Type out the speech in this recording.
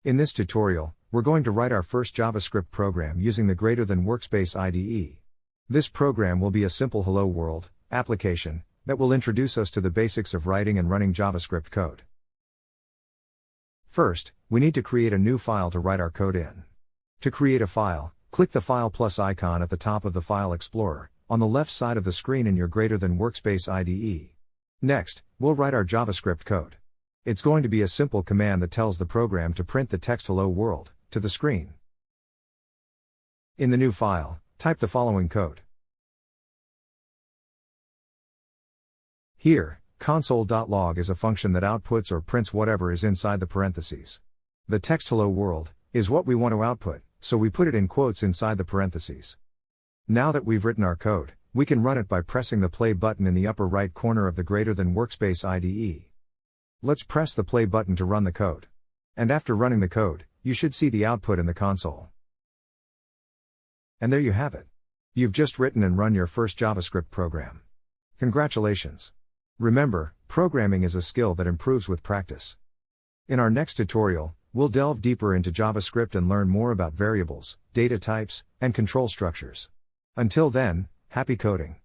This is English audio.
In this tutorial, we're going to write our first JavaScript program using the Greater Than Workspace IDE. This program will be a simple Hello World application that will introduce us to the basics of writing and running JavaScript code. First, we need to create a new file to write our code in. To create a file, click the File plus icon at the top of the File Explorer, on the left side of the screen in your Greater Than Workspace IDE. Next, we'll write our JavaScript code. It's going to be a simple command that tells the program to print the text Hello World to the screen. In the new file, type the following code. Here, console.log is a function that outputs or prints whatever is inside the parentheses. The text Hello World is what we want to output, so we put it in quotes inside the parentheses. Now that we've written our code, we can run it by pressing the play button in the upper right corner of the Greater Than Workspace IDE. Let's press the play button to run the code. And after running the code, you should see the output in the console. And there you have it. You've just written and run your first JavaScript program. Congratulations! Remember, programming is a skill that improves with practice. In our next tutorial, we'll delve deeper into JavaScript and learn more about variables, data types, and control structures. Until then, happy coding!